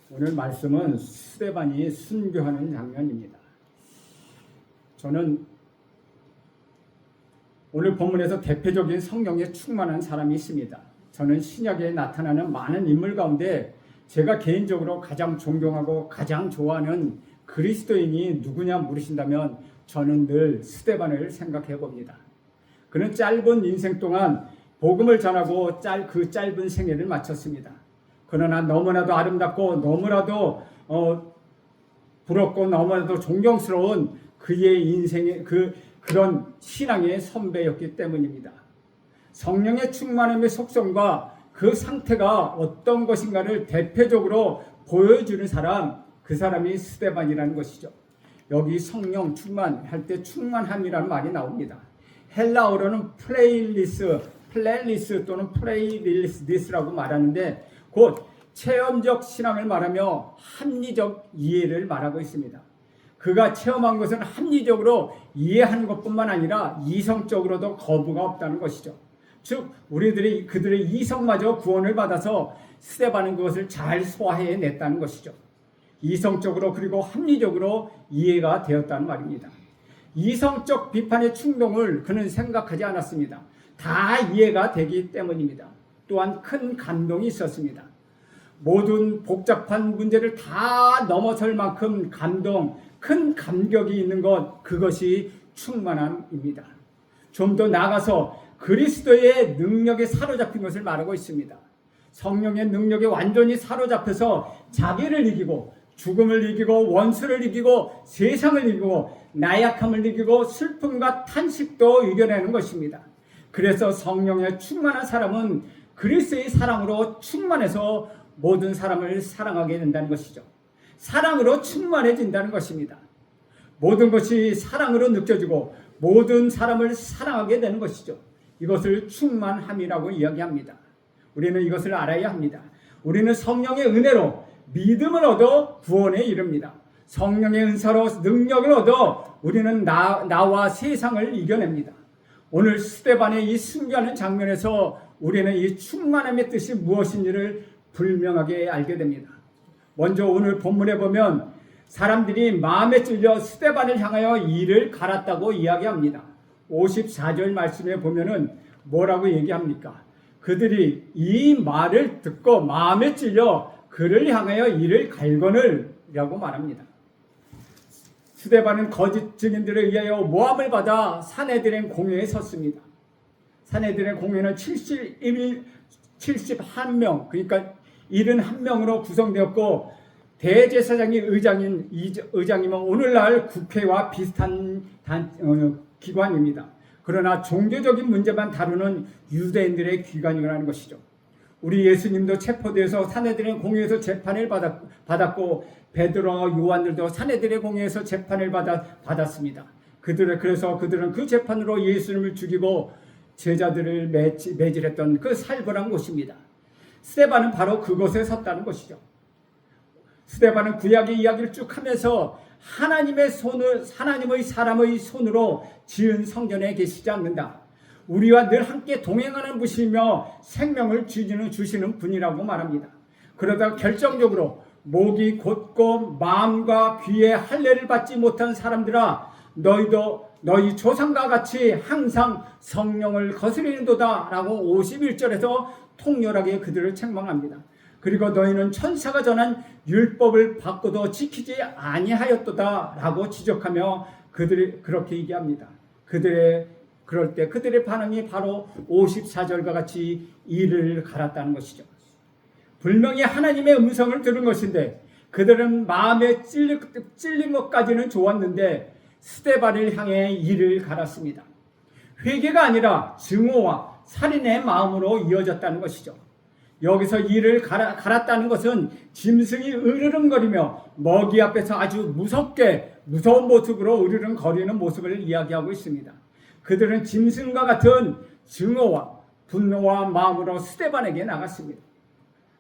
오늘 말씀은 스데반이 순교하는 장면입니다. 저는 오늘 본문에서 대표적인 성령에 충만한 사람이 있습니다. 저는 신약에 나타나는 많은 인물 가운데 제가 개인적으로 가장 존경하고 가장 좋아하는 그리스도인이 누구냐 물으신다면 저는 늘 스데반을 생각해 봅니다. 그는 짧은 인생 동안 복음을 전하고 그 짧은 생애를 마쳤습니다. 그러나 너무나도 아름답고 너무나도 부럽고 너무나도 존경스러운 그의 인생의 그런 신앙의 선배였기 때문입니다. 성령의 충만함의 속성과 그 상태가 어떤 것인가를 대표적으로 보여주는 사람, 그 사람이 스데반이라는 것이죠. 여기 성령 충만할 때 충만함이라는 말이 나옵니다. 헬라어로는 플레리스 또는 프레이리스라고 말하는데 곧 체험적 신앙을 말하며 합리적 이해를 말하고 있습니다. 그가 체험한 것은 합리적으로 이해하는 것뿐만 아니라 이성적으로도 거부가 없다는 것이죠. 즉 그들의 이성마저 구원을 받아서 스데반은 그것을 잘 소화해냈다는 것이죠. 이성적으로 그리고 합리적으로 이해가 되었다는 말입니다. 이성적 비판의 충동을 그는 생각하지 않았습니다. 다 이해가 되기 때문입니다. 또한 큰 감동이 있었습니다. 모든 복잡한 문제를 다 넘어설 만큼 큰 감격이 있는 것, 그것이 충만함입니다. 좀 더 나아가서 그리스도의 능력에 사로잡힌 것을 말하고 있습니다. 성령의 능력에 완전히 사로잡혀서 자기를 이기고 죽음을 이기고 원수를 이기고 세상을 이기고 나약함을 이기고 슬픔과 탄식도 이겨내는 것입니다. 그래서 성령에 충만한 사람은 그리스도의 사랑으로 충만해서 모든 사람을 사랑하게 된다는 것이죠. 사랑으로 충만해진다는 것입니다. 모든 것이 사랑으로 느껴지고 모든 사람을 사랑하게 되는 것이죠. 이것을 충만함이라고 이야기합니다. 우리는 이것을 알아야 합니다. 우리는 성령의 은혜로 믿음을 얻어 구원에 이릅니다. 성령의 은사로 능력을 얻어 우리는 나와 세상을 이겨냅니다. 오늘 스데반의 이 순교하는 장면에서 우리는 이 충만함의 뜻이 무엇인지를 분명하게 알게 됩니다. 먼저 오늘 본문에 보면 사람들이 마음에 찔려 스데반을 향하여 이를 갈았다고 이야기합니다. 54절 말씀에 보면은 뭐라고 얘기합니까? 그들이 이 말을 듣고 마음에 찔려 그를 향하여 이를 갈거늘 이라고 말합니다. 스데반은 거짓 증인들에 의하여 모함을 받아 산헤드린 공회에 섰습니다. 산헤드린 공회는 71명, 그러니까 71명으로 구성되었고 대제사장이 의장이면 오늘날 국회와 비슷한 기관입니다. 그러나 종교적인 문제만 다루는 유대인들의 기관이라는 것이죠. 우리 예수님도 체포돼서 산헤드린 공회에서 재판을 받았고 베드로와 요한들도 산헤드린 공회에서 재판을 받았습니다. 그래서 그들은 그 재판으로 예수님을 죽이고 제자들을 매질했던 그 살벌한 곳입니다. 스데반은 바로 그곳에 섰다는 것이죠. 스데반은 구약의 이야기를 쭉 하면서 하나님의 사람의 손으로 지은 성전에 계시지 않는다. 우리와 늘 함께 동행하는 분이며 생명을 주시는 분이라고 말합니다. 그러다 결정적으로 목이 곧고 마음과 귀에 할례를 받지 못한 사람들아, 너희도 너희 조상과 같이 항상 성령을 거스리는도다 라고 51절에서 통렬하게 그들을 책망합니다. 그리고 너희는 천사가 전한 율법을 받고도 지키지 아니하였도다 라고 지적하며 그들이 그렇게 얘기합니다. 그럴 때 그들의 반응이 바로 54절과 같이 이를 갈았다는 것이죠. 분명히 하나님의 음성을 들은 것인데 그들은 마음에 찔린 것까지는 좋았는데 스데반을 향해 이를 갈았습니다. 회개가 아니라 증오와 살인의 마음으로 이어졌다는 것이죠. 여기서 이를 갈았다는 것은 짐승이 으르렁거리며 먹이 앞에서 아주 무서운 모습으로 으르렁거리는 모습을 이야기하고 있습니다. 그들은 짐승과 같은 증오와 분노와 마음으로 스데반에게 나갔습니다.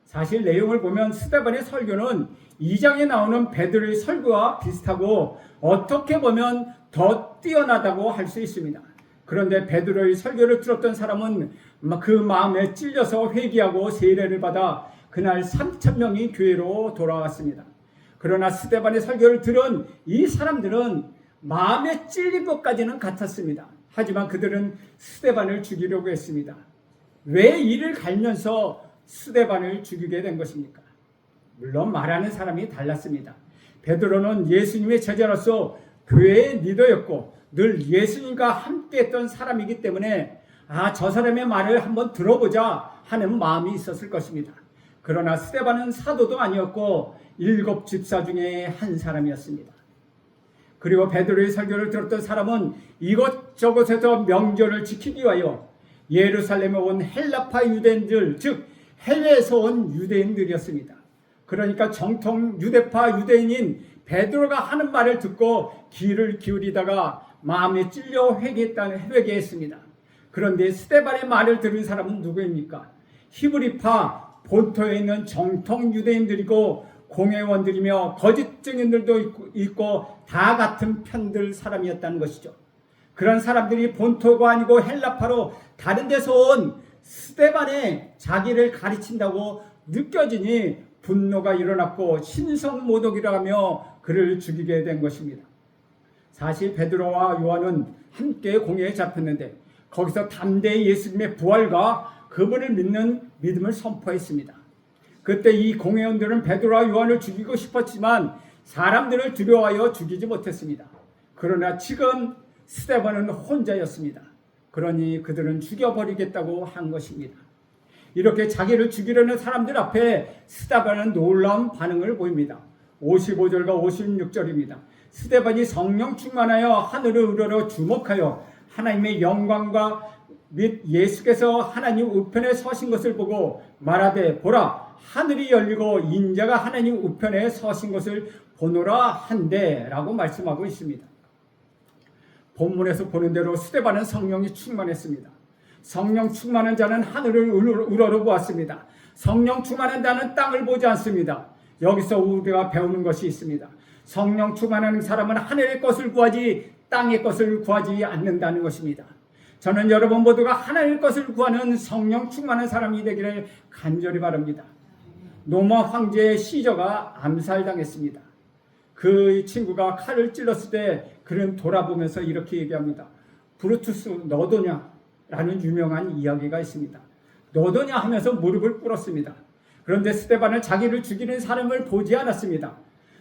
사실 내용을 보면 스데반의 설교는 2장에 나오는 베드로의 설교와 비슷하고 어떻게 보면 더 뛰어나다고 할 수 있습니다. 그런데 베드로의 설교를 들었던 사람은 그 마음에 찔려서 회개하고 세례를 받아 그날 3,000명이 교회로 돌아왔습니다. 그러나 스데반의 설교를 들은 이 사람들은 마음에 찔린 것까지는 같았습니다. 하지만 그들은 스데반을 죽이려고 했습니다. 왜 이를 갈면서 스데반을 죽이게 된 것입니까? 물론 말하는 사람이 달랐습니다. 베드로는 예수님의 제자로서 교회의 리더였고 늘 예수님과 함께했던 사람이기 때문에 저 사람의 말을 한번 들어보자 하는 마음이 있었을 것입니다. 그러나 스데반은 사도도 아니었고 7 집사 중에 한 사람이었습니다. 그리고 베드로의 설교를 들었던 사람은 이곳저곳에서 명절을 지키기 위하여 예루살렘에 온 헬라파 유대인들, 즉 해외에서 온 유대인들이었습니다. 그러니까 정통 유대파 유대인인 베드로가 하는 말을 듣고 귀를 기울이다가 마음에 찔려 회개했습니다. 그런데 스데반의 말을 들은 사람은 누구입니까? 히브리파 본토에 있는 정통 유대인들이고 공회원들이며 거짓 증인들도 있고 다 같은 편들 사람이었다는 것이죠. 그런 사람들이 본토가 아니고 헬라파로 다른 데서 온 스데반의 자기를 가르친다고 느껴지니 분노가 일어났고 신성모독이라 하며 그를 죽이게 된 것입니다. 사실 베드로와 요한은 함께 공회에 잡혔는데 거기서 담대히 예수님의 부활과 그분을 믿는 믿음을 선포했습니다. 그때 이 공회원들은 베드로와 요한을 죽이고 싶었지만 사람들을 두려워하여 죽이지 못했습니다. 그러나 지금 스데반은 혼자였습니다. 그러니 그들은 죽여버리겠다고 한 것입니다. 이렇게 자기를 죽이려는 사람들 앞에 스데반은 놀라운 반응을 보입니다. 55절과 56절입니다. 스데반이 성령 충만하여 하늘을 우러러 주목하여 하나님의 영광과 및 예수께서 하나님 우편에 서신 것을 보고 말하되 보라 하늘이 열리고 인자가 하나님 우편에 서신 것을 보노라 한데 라고 말씀하고 있습니다. 본문에서 보는 대로 스데반은 성령이 충만했습니다. 성령 충만한 자는 하늘을 우러러 보았습니다. 성령 충만한 자는 땅을 보지 않습니다. 여기서 우리가 배우는 것이 있습니다. 성령 충만한 사람은 하늘의 것을 구하지 땅의 것을 구하지 않는다는 것입니다. 저는 여러분 모두가 하나님의 것을 구하는 성령 충만한 사람이 되기를 간절히 바랍니다. 로마 황제의 시저가 암살당했습니다. 그 친구가 칼을 찔렀을 때 그는 돌아보면서 이렇게 얘기합니다. 브루투스 너도냐? 라는 유명한 이야기가 있습니다. 너도냐 하면서 무릎을 꿇었습니다. 그런데 스데반은 자기를 죽이는 사람을 보지 않았습니다.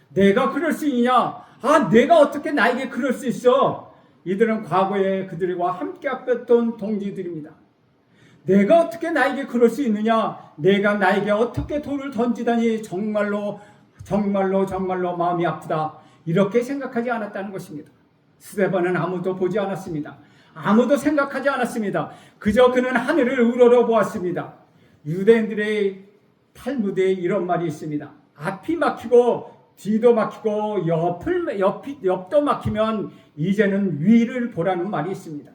내가 그럴 수 있냐? 내가 어떻게 나에게 그럴 수 있어? 이들은 과거에 그들과 함께 했던 동지들입니다. 내가 어떻게 나에게 그럴 수 있느냐? 내가 나에게 어떻게 돌을 던지다니 정말로 마음이 아프다. 이렇게 생각하지 않았다는 것입니다. 스데반은 아무도 보지 않았습니다. 아무도 생각하지 않았습니다. 그저 그는 하늘을 우러러 보았습니다. 유대인들의 탈무드에 이런 말이 있습니다. 앞이 막히고 뒤도 막히고 옆도 막히면 이제는 위를 보라는 말이 있습니다.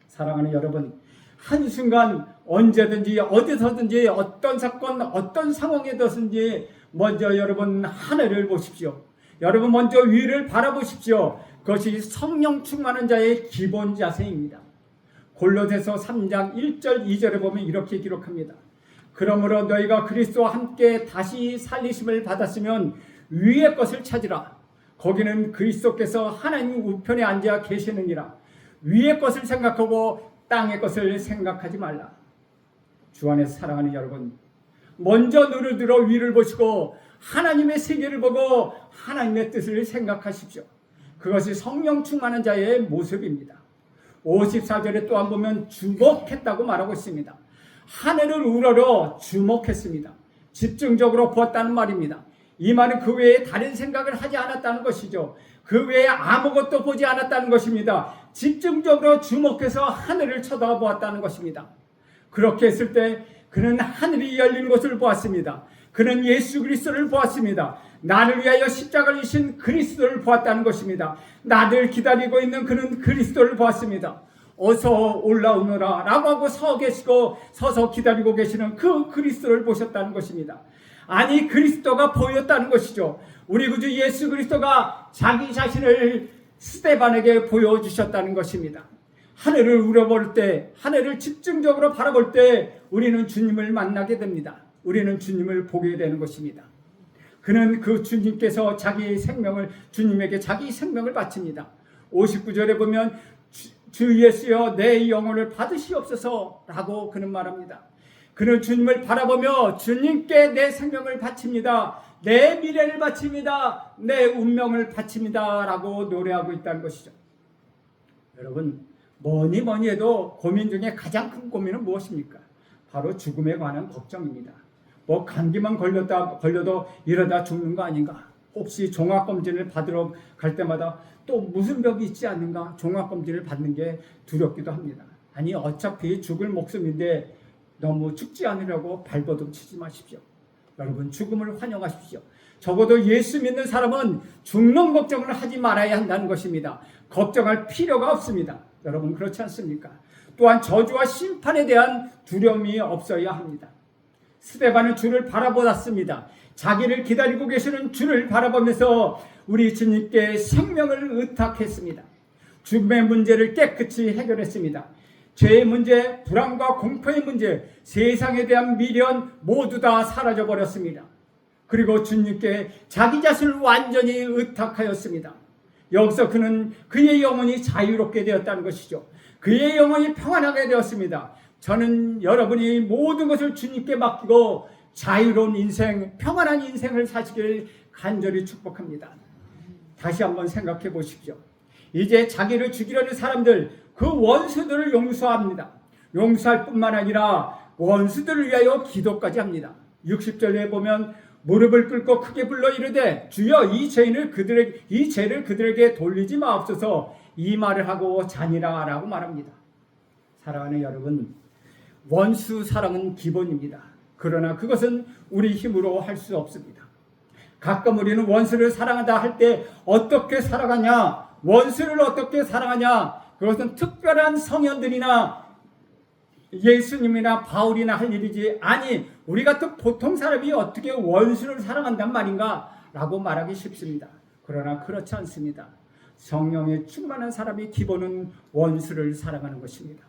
사랑하는 여러분, 한순간 언제든지 어디서든지 어떤 사건 어떤 상황에든지 먼저 여러분 하늘을 보십시오. 여러분 먼저 위를 바라보십시오. 그것이 성령 충만한 자의 기본 자세입니다. 골로새서 3장 1절 2절에 보면 이렇게 기록합니다. 그러므로 너희가 그리스도와 함께 다시 살리심을 받았으면 위의 것을 찾으라. 거기는 그리스도께서 하나님 우편에 앉아 계시느니라. 위의 것을 생각하고 땅의 것을 생각하지 말라. 주 안에서 사랑하는 여러분, 먼저 눈을 들어 위를 보시고 하나님의 세계를 보고 하나님의 뜻을 생각하십시오. 그것이 성령 충만한 자의 모습입니다. 54절에 또한 보면 주목했다고 말하고 있습니다. 하늘을 우러러 주목했습니다. 집중적으로 보았다는 말입니다. 이 말은 그 외에 다른 생각을 하지 않았다는 것이죠. 그 외에 아무것도 보지 않았다는 것입니다. 집중적으로 주목해서 하늘을 쳐다보았다는 것입니다. 그렇게 했을 때 그는 하늘이 열린 것을 보았습니다. 그는 예수 그리스도를 보았습니다. 나를 위하여 십자가를 지신 그리스도를 보았다는 것입니다. 나를 기다리고 있는 그는 그리스도를 보았습니다. 어서 올라오너라 라고 하고 서서 기다리고 계시는 그 그리스도를 보셨다는 것입니다. 아니, 그리스도가 보였다는 것이죠. 우리 구주 예수 그리스도가 자기 자신을 스데반에게 보여주셨다는 것입니다. 하늘을 우러볼 때, 하늘을 집중적으로 바라볼 때 우리는 주님을 만나게 됩니다. 우리는 주님을 보게 되는 것입니다. 그는 그 주님께서 주님에게 자기 생명을 바칩니다. 59절에 보면 주 예수여 내 영혼을 받으시옵소서 라고 그는 말합니다. 그는 주님을 바라보며 주님께 내 생명을 바칩니다. 내 미래를 바칩니다. 내 운명을 바칩니다 라고 노래하고 있다는 것이죠. 여러분, 뭐니 해도 고민 중에 가장 큰 고민은 무엇입니까? 바로 죽음에 관한 걱정입니다. 뭐 감기만 걸려도 이러다 죽는 거 아닌가? 혹시 종합검진을 받으러 갈 때마다 또 무슨 병이 있지 않는가? 종합검진을 받는 게 두렵기도 합니다. 아니 어차피 죽을 목숨인데 너무 죽지 않으려고 발버둥 치지 마십시오. 여러분, 죽음을 환영하십시오. 적어도 예수 믿는 사람은 죽는 걱정을 하지 말아야 한다는 것입니다. 걱정할 필요가 없습니다. 여러분, 그렇지 않습니까? 또한 저주와 심판에 대한 두려움이 없어야 합니다. 스데반은 주를 바라보았습니다. 자기를 기다리고 계시는 주를 바라보면서 우리 주님께 생명을 의탁했습니다. 죽음의 문제를 깨끗이 해결했습니다. 죄의 문제, 불안과 공포의 문제, 세상에 대한 미련 모두 다 사라져버렸습니다. 그리고 주님께 자기 자신을 완전히 의탁하였습니다. 여기서 그는 그의 영혼이 자유롭게 되었다는 것이죠. 그의 영혼이 평안하게 되었습니다. 저는 여러분이 모든 것을 주님께 맡기고 자유로운 인생, 평안한 인생을 사시길 간절히 축복합니다. 다시 한번 생각해 보십시오. 이제 자기를 죽이려는 사람들, 그 원수들을 용서합니다. 용서할 뿐만 아니라 원수들을 위하여 기도까지 합니다. 60절에 보면 무릎을 꿇고 크게 불러 이르되 주여 이 죄를 그들에게 돌리지 마옵소서, 이 말을 하고 자니라 라고 말합니다. 사랑하는 여러분, 원수 사랑은 기본입니다. 그러나 그것은 우리 힘으로 할 수 없습니다. 가끔 우리는 원수를 사랑한다 할 때 어떻게 살아가냐, 원수를 어떻게 사랑하냐, 그것은 특별한 성현들이나 예수님이나 바울이나 할 일이지, 아니 우리 같은 보통 사람이 어떻게 원수를 사랑한단 말인가 라고 말하기 쉽습니다. 그러나 그렇지 않습니다. 성령에 충만한 사람이 기본은 원수를 사랑하는 것입니다.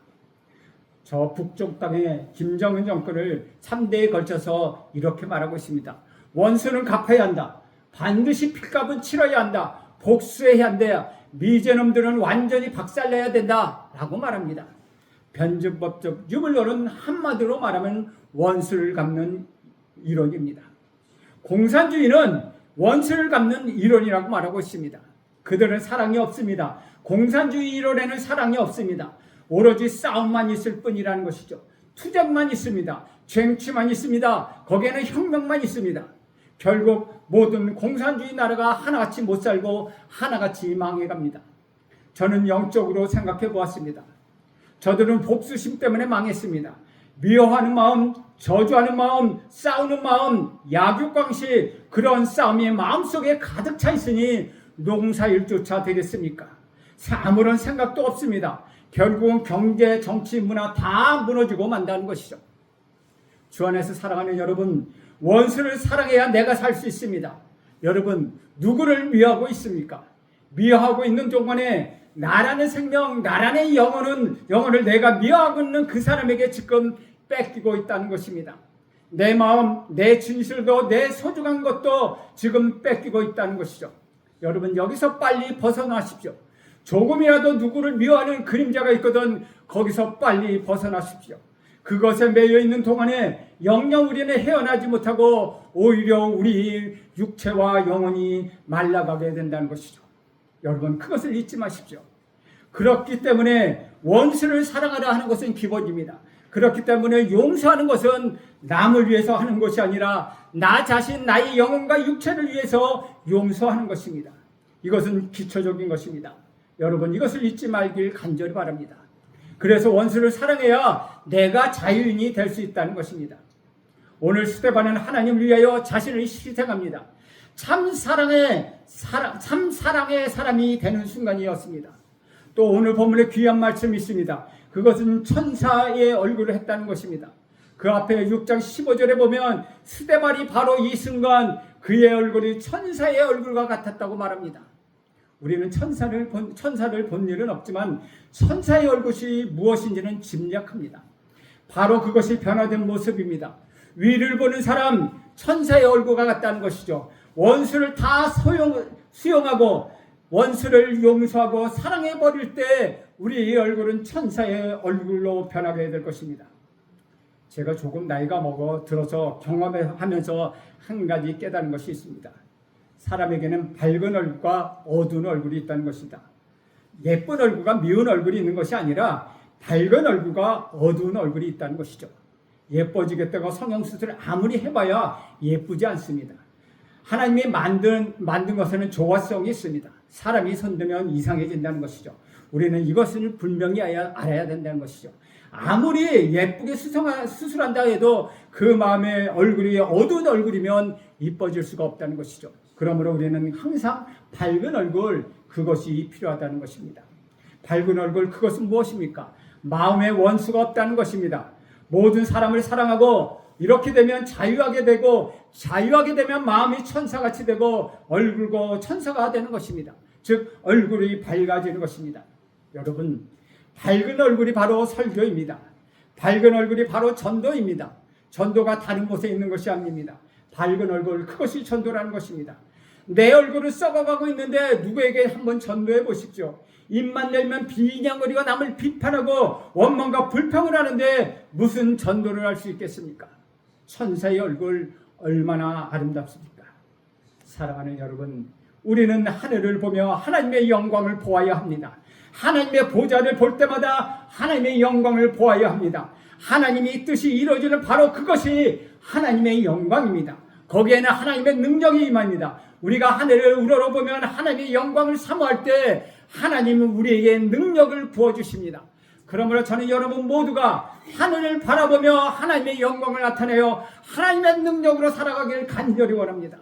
저 북쪽 땅에 김정은 정권을 3대에 걸쳐서 이렇게 말하고 있습니다. 원수는 갚아야 한다. 반드시 핏값은 치러야 한다. 복수해야 한다. 미제놈들은 완전히 박살내야 된다 라고 말합니다. 변증법적 유물론은 한마디로 말하면 원수를 갚는 이론입니다. 공산주의는 원수를 갚는 이론이라고 말하고 있습니다. 그들은 사랑이 없습니다. 공산주의 이론에는 사랑이 없습니다. 오로지 싸움만 있을 뿐이라는 것이죠. 투쟁만 있습니다. 쟁취만 있습니다. 거기에는 혁명만 있습니다. 결국 모든 공산주의 나라가 하나같이 못 살고 하나같이 망해갑니다. 저는 영적으로 생각해 보았습니다. 저들은 복수심 때문에 망했습니다. 미워하는 마음, 저주하는 마음, 싸우는 마음, 약육강식, 그런 싸움이 마음속에 가득 차 있으니 농사일조차 되겠습니까? 아무런 생각도 없습니다. 결국은 경제, 정치, 문화 다 무너지고 만다는 것이죠. 주 안에서 사랑하는 여러분, 원수를 사랑해야 내가 살 수 있습니다. 여러분, 누구를 미워하고 있습니까? 미워하고 있는 동안에 나라는 생명, 나라는 영혼을 내가 미워하고 있는 그 사람에게 지금 뺏기고 있다는 것입니다. 내 마음, 내 진실도, 내 소중한 것도 지금 뺏기고 있다는 것이죠. 여러분, 여기서 빨리 벗어나십시오. 조금이라도 누구를 미워하는 그림자가 있거든 거기서 빨리 벗어나십시오. 그것에 매여 있는 동안에 영영 우리는 헤어나지 못하고 오히려 우리 육체와 영혼이 말라가게 된다는 것이죠. 여러분, 그것을 잊지 마십시오. 그렇기 때문에 원수를 사랑하라 하는 것은 기본입니다. 그렇기 때문에 용서하는 것은 남을 위해서 하는 것이 아니라 나 자신, 나의 영혼과 육체를 위해서 용서하는 것입니다. 이것은 기초적인 것입니다. 여러분, 이것을 잊지 말길 간절히 바랍니다. 그래서 원수를 사랑해야 내가 자유인이 될 수 있다는 것입니다. 오늘 스데반은 하나님을 위하여 자신을 희생합니다. 참 사랑의 사람이 되는 순간이었습니다. 또 오늘 본문에 귀한 말씀이 있습니다. 그것은 천사의 얼굴을 했다는 것입니다. 그 앞에 6장 15절에 보면 스데반이 바로 이 순간 그의 얼굴이 천사의 얼굴과 같았다고 말합니다. 우리는 천사를 본 일은 없지만 천사의 얼굴이 무엇인지는 짐작합니다. 바로 그것이 변화된 모습입니다. 위를 보는 사람 천사의 얼굴과 같다는 것이죠. 원수를 다 수용하고 원수를 용서하고 사랑해 버릴 때 우리 얼굴은 천사의 얼굴로 변하게 될 것입니다. 제가 조금 나이가 먹어 들어서 경험하면서 한 가지 깨달은 것이 있습니다. 사람에게는 밝은 얼굴과 어두운 얼굴이 있다는 것이다. 예쁜 얼굴과 미운 얼굴이 있는 것이 아니라 밝은 얼굴과 어두운 얼굴이 있다는 것이죠. 예뻐지겠다고 성형수술을 아무리 해봐야 예쁘지 않습니다. 하나님이 만든 것에는 조화성이 있습니다. 사람이 손대면 이상해진다는 것이죠. 우리는 이것을 분명히 알아야 된다는 것이죠. 아무리 예쁘게 수술한다 해도 그 마음의 얼굴이 어두운 얼굴이면 이뻐질 수가 없다는 것이죠. 그러므로 우리는 항상 밝은 얼굴, 그것이 필요하다는 것입니다. 밝은 얼굴, 그것은 무엇입니까? 마음에 원수가 없다는 것입니다. 모든 사람을 사랑하고 이렇게 되면 자유하게 되고, 자유하게 되면 마음이 천사같이 되고 얼굴도 천사가 되는 것입니다. 즉 얼굴이 밝아지는 것입니다. 여러분, 밝은 얼굴이 바로 설교입니다. 밝은 얼굴이 바로 전도입니다. 전도가 다른 곳에 있는 것이 아닙니다. 밝은 얼굴, 그것이 전도라는 것입니다. 내 얼굴은 썩어가고 있는데 누구에게 한번 전도해 보십시오. 입만 열면 비냥거리고 남을 비판하고 원망과 불평을 하는데 무슨 전도를 할 수 있겠습니까? 천사의 얼굴 얼마나 아름답습니까? 사랑하는 여러분, 우리는 하늘을 보며 하나님의 영광을 보아야 합니다. 하나님의 보좌를 볼 때마다 하나님의 영광을 보아야 합니다. 하나님이 뜻이 이루어지는 바로 그것이 하나님의 영광입니다. 거기에는 하나님의 능력이 임합니다. 우리가 하늘을 우러러보면 하나님의 영광을 사모할 때 하나님은 우리에게 능력을 부어주십니다. 그러므로 저는 여러분 모두가 하늘을 바라보며 하나님의 영광을 나타내어 하나님의 능력으로 살아가길 간절히 원합니다.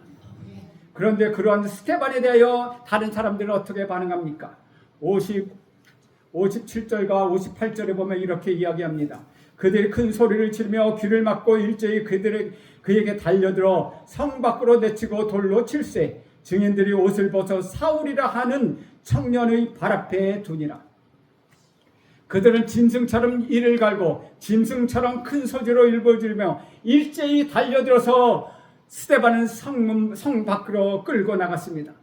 그런데 그러한 스테반에 대하여 다른 사람들은 어떻게 반응합니까? 57절과 58절에 보면 이렇게 이야기합니다. 그들이 큰 소리를 지르며 귀를 막고 일제히 그에게 달려들어 성 밖으로 내치고 돌로 칠세. 증인들이 옷을 벗어 사울이라 하는 청년의 발 앞에 두니라. 그들은 짐승처럼 이를 갈고 짐승처럼 큰 소리로 일벌지르며 일제히 달려들어서 스데반은 성 밖으로 끌고 나갔습니다.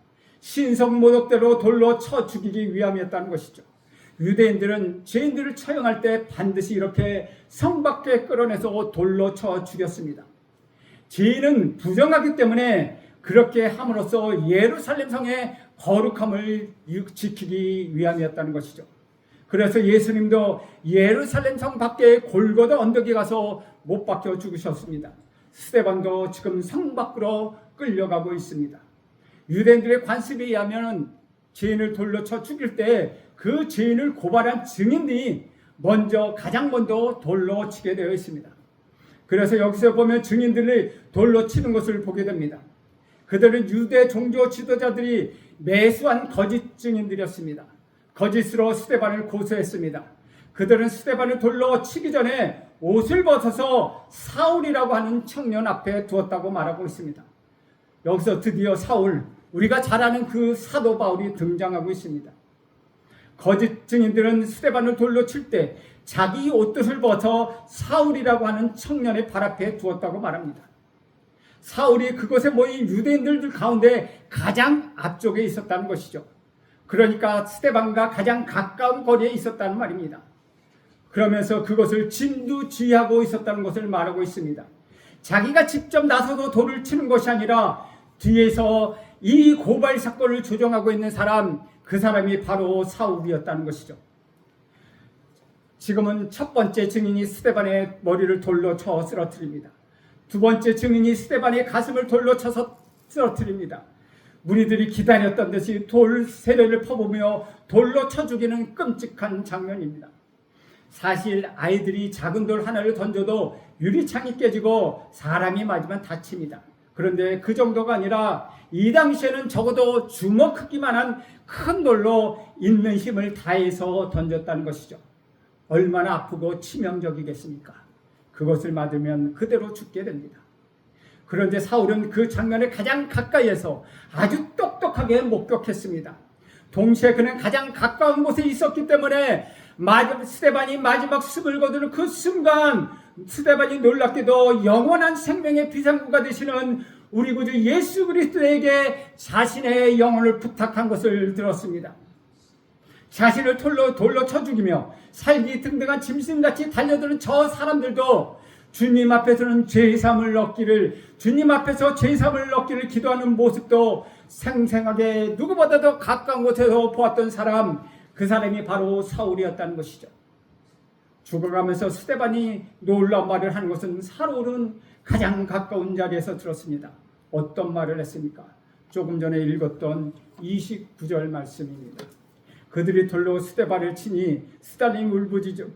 신성 모독대로 돌로 쳐 죽이기 위함이었다는 것이죠. 유대인들은 죄인들을 처형할 때 반드시 이렇게 성 밖에 끌어내서 돌로 쳐 죽였습니다. 죄인은 부정하기 때문에 그렇게 함으로써 예루살렘 성의 거룩함을 지키기 위함이었다는 것이죠. 그래서 예수님도 예루살렘 성 밖에 골고다 언덕에 가서 못 박혀 죽으셨습니다. 스데반도 지금 성 밖으로 끌려가고 있습니다. 유대인들의 관습에 의하면 죄인을 돌로 쳐 죽일 때 그 죄인을 고발한 증인들이 가장 먼저 돌로 치게 되어 있습니다. 그래서 여기서 보면 증인들이 돌로 치는 것을 보게 됩니다. 그들은 유대 종교 지도자들이 매수한 거짓 증인들이었습니다. 거짓으로 스데반을 고소했습니다. 그들은 스데반을 돌로 치기 전에 옷을 벗어서 사울이라고 하는 청년 앞에 두었다고 말하고 있습니다. 여기서 드디어 사울, 우리가 잘 아는 그 사도 바울이 등장하고 있습니다. 거짓 증인들은 스데반을 돌로 칠 때 자기 옷뜻을 벗어 사울이라고 하는 청년의 발 앞에 두었다고 말합니다. 사울이 그곳에 모인 유대인들 가운데 가장 앞쪽에 있었다는 것이죠. 그러니까 스데반과 가장 가까운 거리에 있었다는 말입니다. 그러면서 그것을 진두지휘하고 있었다는 것을 말하고 있습니다. 자기가 직접 나서서 돌을 치는 것이 아니라 뒤에서 이 고발 사건을 조정하고 있는 사람, 그 사람이 바로 사울이었다는 것이죠. 지금은 첫 번째 증인이 스데반의 머리를 돌로 쳐 쓰러뜨립니다. 두 번째 증인이 스데반의 가슴을 돌로 쳐서 쓰러뜨립니다. 무리들이 기다렸던 듯이 돌 세례를 퍼부으며 돌로 쳐 죽이는 끔찍한 장면입니다. 사실 아이들이 작은 돌 하나를 던져도 유리창이 깨지고 사람이 맞으면 다칩니다. 그런데 그 정도가 아니라 이 당시에는 적어도 주먹 크기만한 큰 돌로 있는 힘을 다해서 던졌다는 것이죠. 얼마나 아프고 치명적이겠습니까? 그것을 맞으면 그대로 죽게 됩니다. 그런데 사울은 그 장면을 가장 가까이에서 아주 똑똑하게 목격했습니다. 동시에 그는 가장 가까운 곳에 있었기 때문에 스데반이 마지막 숨을 거두는 그 순간 스데반이 놀랍게도 영원한 생명의 비상구가 되시는 우리 구주 예수 그리스도에게 자신의 영혼을 부탁한 것을 들었습니다. 자신을 돌로 쳐 죽이며 살기 등등한 짐승같이 달려드는 저 사람들도 주님 앞에서는 죄사함을 얻기를, 주님 앞에서 죄사함을 얻기를 기도하는 모습도 생생하게 누구보다도 가까운 곳에서 보았던 사람, 그 사람이 바로 사울이었다는 것이죠. 죽어가면서 스데반이 놀라운 말을 하는 것은 사울은 가장 가까운 자리에서 들었습니다. 어떤 말을 했습니까? 조금 전에 읽었던 29절 말씀입니다. 그들이 돌로 스데반을 치니 스달링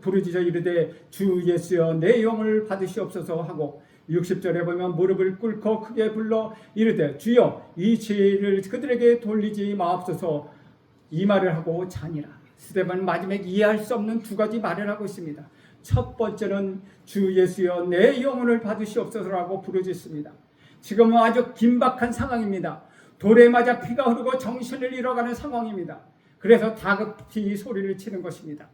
부르짖어 이르되 주 예수여 내 영을 받으시옵소서 하고 60절에 보면 무릎을 꿇고 크게 불러 이르되 주여 이 죄를 그들에게 돌리지 마옵소서 이 말을 하고 자니라. 스데반은 마지막에 이해할 수 없는 두 가지 말을 하고 있습니다. 첫 번째는 주 예수여 내 영혼을 받으시옵소서라고 부르짖습니다. 지금은 아주 긴박한 상황입니다. 돌에 맞아 피가 흐르고 정신을 잃어가는 상황입니다. 그래서 다급히 소리를 치는 것입니다.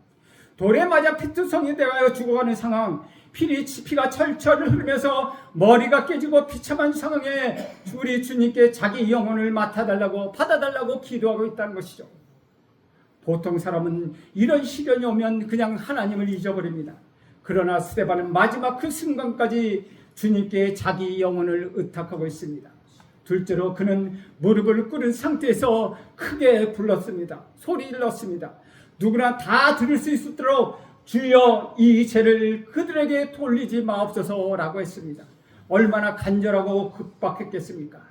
돌에 맞아 피투성이 되어 죽어가는 상황, 피가 철철 흐르면서 머리가 깨지고 비참한 상황에 우리 주님께 자기 영혼을 받아달라고 기도하고 있다는 것이죠. 보통 사람은 이런 시련이 오면 그냥 하나님을 잊어버립니다. 그러나 스데반은 마지막 그 순간까지 주님께 자기 영혼을 의탁하고 있습니다. 둘째로 그는 무릎을 꿇은 상태에서 크게 불렀습니다. 소리를 넣습니다. 누구나 다 들을 수 있도록 주여 이 죄를 그들에게 돌리지 마옵소서라고 했습니다. 얼마나 간절하고 급박했겠습니까?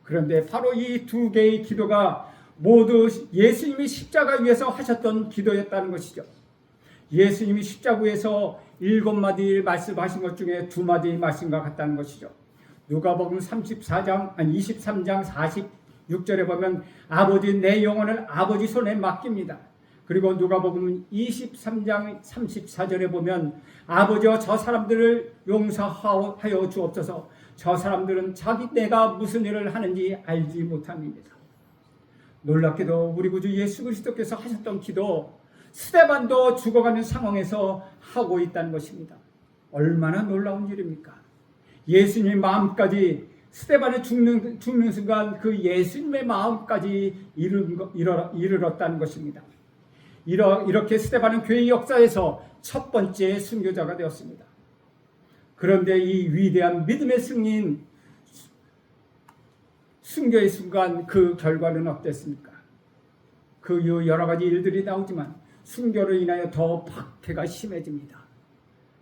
그런데 바로 이 두 개의 기도가 모두 예수님이 십자가 위에서 하셨던 기도였다는 것이죠. 예수님이 십자가 위에서 7마디 말씀하신 것 중에 2마디 말씀과 같다는 것이죠. 누가복음 23장 46절에 보면 아버지 내 영혼을 아버지 손에 맡깁니다. 그리고 누가복음 23장 34절에 보면 아버지여 저 사람들을 용서하여 주옵소서. 저 사람들은 내가 무슨 일을 하는지 알지 못합니다. 놀랍게도 우리 구주 예수 그리스도께서 하셨던 기도 스데반도 죽어가는 상황에서 하고 있다는 것입니다. 얼마나 놀라운 일입니까? 예수님의 마음까지 스데반이 죽는 순간 그 예수님의 마음까지 이르렀다는 것입니다. 이렇게 스데반은 교회 역사에서 첫 번째 순교자가 되었습니다. 그런데 이 위대한 믿음의 승리인 순교의 순간 그 결과는 어땠습니까? 그 이후 여러 가지 일들이 나오지만 순교로 인하여 더 박해가 심해집니다.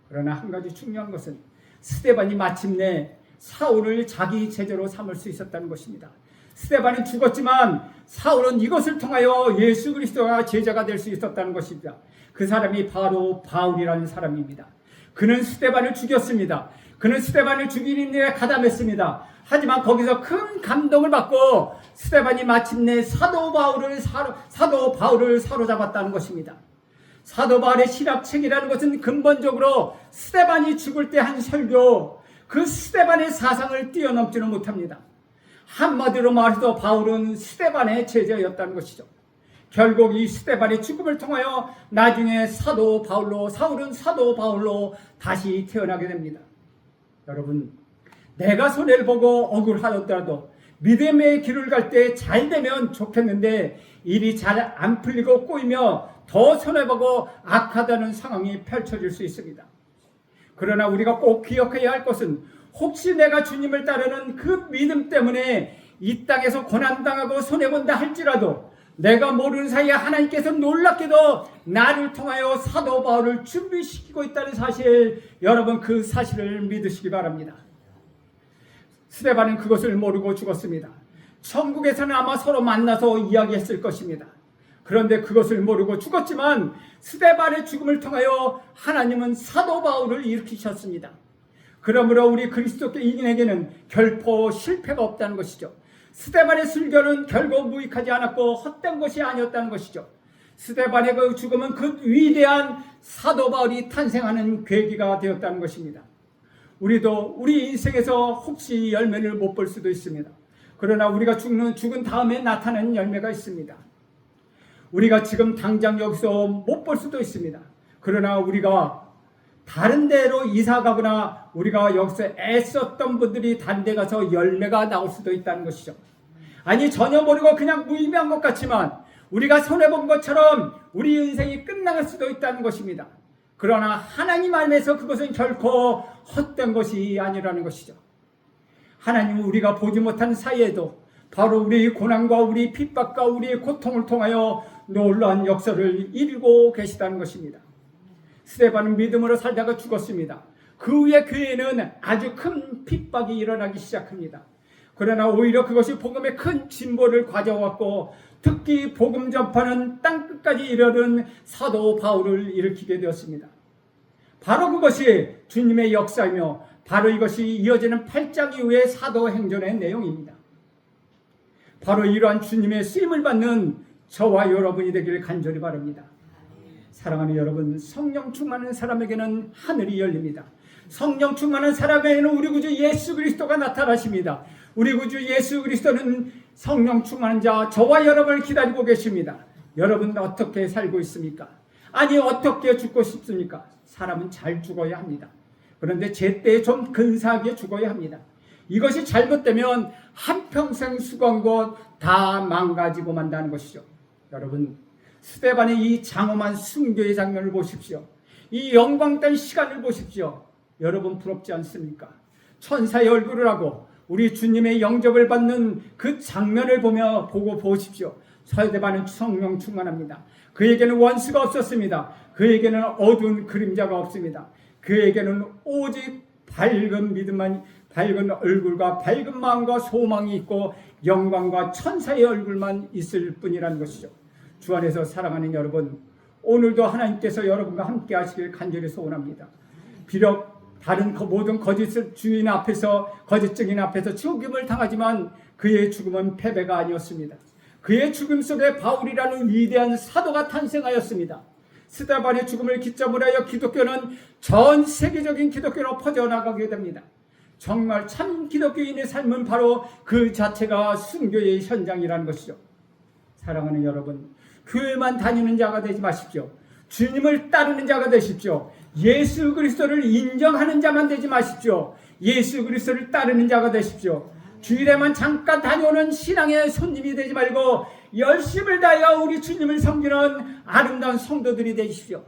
그러나 한 가지 중요한 것은 스데반이 마침내 사울을 자기 제자로 삼을 수 있었다는 것입니다. 스데반은 죽었지만 사울은 이것을 통하여 예수 그리스도가 제자가 될 수 있었다는 것입니다. 그 사람이 바로 바울이라는 사람입니다. 그는 스데반을 죽였습니다. 그는 스데반을 죽이는 일에 가담했습니다. 하지만 거기서 큰 감동을 받고 스데반이 마침내 사도 바울을 사로잡았다는 것입니다. 사도 바울의 신학책이라는 것은 근본적으로 스데반이 죽을 때 한 설교, 그 스데반의 사상을 뛰어넘지는 못합니다. 한마디로 말해서 바울은 스데반의 제자였다는 것이죠. 결국 이 스데반의 죽음을 통하여 나중에 사울은 사도 바울로 다시 태어나게 됩니다. 여러분, 내가 손해를 보고 억울하더라도 믿음의 길을 갈 때 잘 되면 좋겠는데 일이 잘 안 풀리고 꼬이며 더 손해보고 악하다는 상황이 펼쳐질 수 있습니다. 그러나 우리가 꼭 기억해야 할 것은 혹시 내가 주님을 따르는 그 믿음 때문에 이 땅에서 고난당하고 손해본다 할지라도 내가 모르는 사이에 하나님께서 놀랍게도 나를 통하여 사도 바울을 준비시키고 있다는 사실, 여러분 그 사실을 믿으시기 바랍니다. 스데반은 그것을 모르고 죽었습니다. 천국에서는 아마 서로 만나서 이야기했을 것입니다. 그런데 그것을 모르고 죽었지만 스데반의 죽음을 통하여 하나님은 사도 바울을 일으키셨습니다. 그러므로 우리 그리스도인에게는 결코 실패가 없다는 것이죠. 스데반의 순교는 결국 무익하지 않았고 헛된 것이 아니었다는 것이죠. 스데반의 그 죽음은 그 위대한 사도 바울이 탄생하는 계기가 되었다는 것입니다. 우리도 우리 인생에서 혹시 열매를 못 볼 수도 있습니다. 그러나 우리가 죽은 다음에 나타나는 열매가 있습니다. 우리가 지금 당장 여기서 못 볼 수도 있습니다. 그러나 우리가 다른 데로 이사 가거나 우리가 여기서 애썼던 분들이 다른 데 가서 열매가 나올 수도 있다는 것이죠. 아니 전혀 모르고 그냥 무의미한 것 같지만 우리가 손해본 것처럼 우리 인생이 끝나갈 수도 있다는 것입니다. 그러나 하나님 안에서 그것은 결코 헛된 것이 아니라는 것이죠. 하나님은 우리가 보지 못한 사이에도 바로 우리 고난과 우리 핍박과 우리의 고통을 통하여 놀라운 역사를 이루고 계시다는 것입니다. 스데반은 믿음으로 살다가 죽었습니다. 그 후에 그에는 아주 큰 핍박이 일어나기 시작합니다. 그러나 오히려 그것이 복음의 큰 진보를 가져왔고 특히 복음 전파는 땅끝까지 이르는 사도 바울을 일으키게 되었습니다. 바로 그것이 주님의 역사이며 바로 이것이 이어지는 8장 이후의 사도행전의 내용입니다. 바로 이러한 주님의 쓰임을 받는 저와 여러분이 되기를 간절히 바랍니다. 사랑하는 여러분, 성령 충만한 사람에게는 하늘이 열립니다. 성령 충만한 사람에게는 우리 구주 예수 그리스도가 나타나십니다. 우리 구주 예수 그리스도는 성령 충만한 자 저와 여러분을 기다리고 계십니다. 여러분 어떻게 살고 있습니까? 아니 어떻게 죽고 싶습니까? 사람은 잘 죽어야 합니다. 그런데 제때에 좀 근사하게 죽어야 합니다. 이것이 잘못되면 한평생 수고한 것 다 망가지고 만다는 것이죠. 여러분, 스데반의 이 장엄한 순교의 장면을 보십시오. 이 영광된 시간을 보십시오. 여러분 부럽지 않습니까? 천사의 얼굴을 하고 우리 주님의 영접을 받는 그 장면을 보고 보십시오. 스데반은 성령 충만합니다. 그에게는 원수가 없었습니다. 그에게는 어두운 그림자가 없습니다. 그에게는 오직 밝은 믿음만, 밝은 얼굴과 밝은 마음과 소망이 있고 영광과 천사의 얼굴만 있을 뿐이라는 것이죠. 주 안에서 사랑하는 여러분, 오늘도 하나님께서 여러분과 함께 하시길 간절히 소원합니다. 비록 다른 모든 거짓 주인 앞에서, 거짓 증인 앞에서 죽임을 당하지만 그의 죽음은 패배가 아니었습니다. 그의 죽음 속에 바울이라는 위대한 사도가 탄생하였습니다. 스데반의 죽음을 기점으로 하여 기독교는 전 세계적인 기독교로 퍼져나가게 됩니다. 정말 참 기독교인의 삶은 바로 그 자체가 순교의 현장이라는 것이죠. 사랑하는 여러분, 교회만 다니는 자가 되지 마십시오. 주님을 따르는 자가 되십시오. 예수 그리스도를 인정하는 자만 되지 마십시오. 예수 그리스도를 따르는 자가 되십시오. 주일에만 잠깐 다녀오는 신앙의 손님이 되지 말고 열심을 다하여 우리 주님을 섬기는 아름다운 성도들이 되십시오.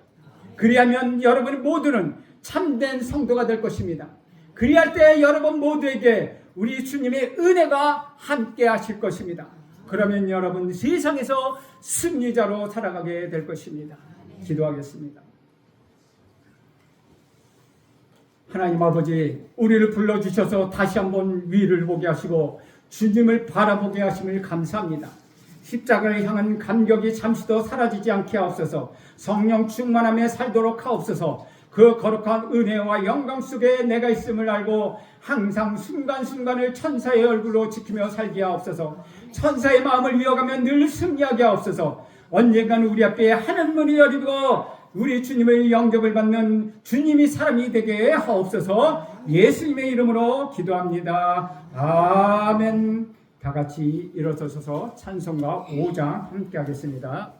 그리하면 여러분 모두는 참된 성도가 될 것입니다. 그리할 때 여러분 모두에게 우리 주님의 은혜가 함께 하실 것입니다. 그러면 여러분 세상에서 승리자로 살아가게 될 것입니다. 기도하겠습니다. 하나님 아버지, 우리를 불러주셔서 다시 한번 위를 보게 하시고 주님을 바라보게 하심을 감사합니다. 십자가를 향한 감격이 잠시도 사라지지 않게 하옵소서. 성령 충만함에 살도록 하옵소서. 그 거룩한 은혜와 영광 속에 내가 있음을 알고 항상 순간순간을 천사의 얼굴로 지키며 살게 하옵소서. 천사의 마음을 이어가며 늘 승리하게 하옵소서. 언젠가는 우리 앞에 하늘문이 열리고 우리 주님의 영접을 받는 주님이 사람이 되게 하옵소서. 예수님의 이름으로 기도합니다. 아멘. 다 같이 일어서셔서 찬송가 5장 함께 하겠습니다.